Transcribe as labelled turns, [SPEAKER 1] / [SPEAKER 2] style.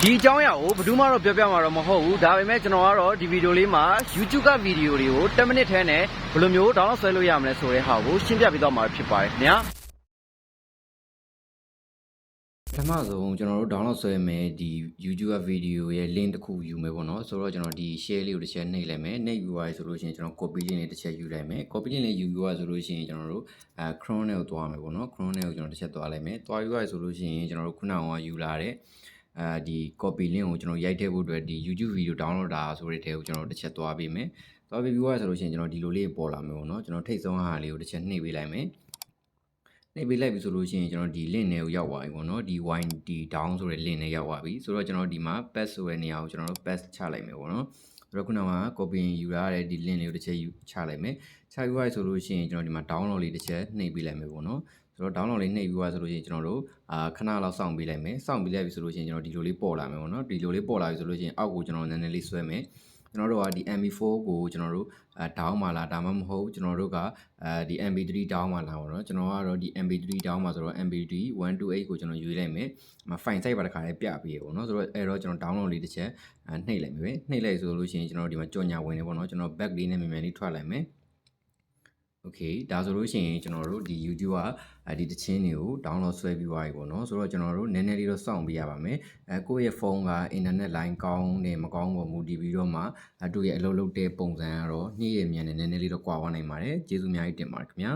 [SPEAKER 1] ဒီအကြောင်းအရာကိုဘယ်သူမှတော့ပြောပြမှာတော့မဟုတ်ဘူးဒါပေမဲ့ကျွန်တော်ကတော့ဒီဗီဒီယိုလေးမှာ YouTube ကဗီဒီယိုတွေကို10မိနစ်ထဲနဲ့ဘယ်လိုမျိုး download ဆွဲလို့ရမလဲဆိုတဲ့ဟာကိုရှင်းပြပေးသွားမှာဖြစ်ပါတယ်ခင်ဗျာပထမဆုံးကျွန်တော်တို့ download ဆွဲမယ်ဒီ YouTube ဗီဒီယိုရဲ့ link တစ်ခုယူမယ်ပေါ့နော်ဆိုတော့ကျွန်တော်ဒီ share လေးကိုတစ်ချက်နှိပ်လိုက်မယ်နှိပ်ယူသွားပြီဆိုလို့ရှိရင်ကျွန်တော် copy link လေးတစ်ချက်ယူလိုက်မယ် copy link လေးယူပြီးသွားဆိုလို့ရှိရင်ကျွန်တော်တို့Chrome နဲ့ကိုသွားမယ်ပေါ့နော် Chrome နဲ့ကိုကျွန်တော်တစ်ချက်သွားလိုက်မယ်သွားပြီးသွားဆိုလို့ရှိရင်ကျွန်တော်တို့ခုနကယူလာတဲ့ဒီ copy link ကိုကျွန်တော်ရိုက်ထည့်ဖို့အတွက်ဒီ YouTube video download တာဆိုတဲ့ထဲကိုကျွန်တော်တစ်ချက်သွားပေးမယ်သွားပြီးသွားဆိုလို့ရှိရင်ကျွန်တော်ဒီလိုလေးပေါ်လာမယ်ပေါ့နော်ကျွန်တော်ထိတ်ဆုံးဟာလေးကိုတစ်ချက်နှိပ်ပေးလိုက်မယ်နှိပ်ပေးလိုက်ပြီဆိုလို့ရှိရင်ကျွန်တော်ဒီ link နဲ့ကိုရောက်သွားပြီပေါ့နော်ဒီ YD down ဆိုတဲ့ link နဲ့ရောက်သွားပြီဆိုတော့ကျွန်တော်ဒီမှာ paste ဆိုတဲ့နေရာကိုကျွန်တော်တို့ paste ချလိုက်မယ်ပေါ့နော်ဆိုတော့ခုနက copy ယူရတဲ့ဒီ link လေးကိုတစ်ချက်ချလိုက်မယ်ချပြီးသွားဆိုလို့ရှိရင်ကျွန်တော်ဒီမှာ download လေးတစ်ချက်နှိပ်ပေးလိုက်မယ်ပေါ့နော်ဆိုတော့ download လေးနှိပ်ပြီးသွားဆိုလို့ရှိရင်ကျွန်တော်တို့ခဏလောက်စောင့်ပေးလိုက်မယ်စောင့်ပေးလိုက်ပြီဆိုလို့ရှိရင်ကျွန်တော်ဒီလိုလေးပေါ်လာမယ်ပေါ့နော်ဒီလိုလေးပေါ်လာပြီဆိုလို့ရှိရင်အောက်ကိုကျွန်တော်နည်းနည်းလေးဆွဲမယ်ကျွန်တော်တို့ကဒီ MP4 ကိုကျွန်တော်တို့down မှာလာဒါမှမဟုတ်ကျွန်တော်တို့ကဒီ MP3 down မှာလာပေါ့နော်ကျွန်တော်ကတော့ဒီ MP3 down မှာဆိုတော့ MP3 128ကိုကျွန်တော်ယူလိုက်မယ်file size ပါတစ်ခါလေးပြပေးရပေါ့နော်ဆိုတော့အဲ့တော့ကျွန်တော် download လေးတစ်ချက်နှိပ်လိုက်မယ်ပဲနှိပ်လိုက်ဆိုလို့ရှိရင်ကျွန်တော်ဒီမှာကြော်ညာဝင်နေပေါ့နော်ကျွန်တော် back လေးနဲ့မြန်မြန်လေးထွက်လိုက်မယ်โอเคဒါဆိုလို့ရှိရင်ကျွန်တော်တို့ဒီ YouTube ကဒီတချင်းတွေကို download ဆွဲပြီးသွားပြီပေါ့နော်ဆိုတော့ကျွန်တော်တို့နည်းနည်းလေးတော့စောင့်ပေးရပါမယ်ကိုယ့်ရဲ့ဖုန်းက internet line ကောင်းနေမကောင်းပေါ်မူတည်ပြီးတော့မှသူ့ရဲ့အလုပ်လုပ်တဲ့ပုံစံကတော့နှီးရမြန်နဲ့နည်းနည်းလေးတော့ကွာဝနိုင်ပါတယ်ကျေးဇူးအများကြီးတင်ပါတယ်ခင်ဗျာ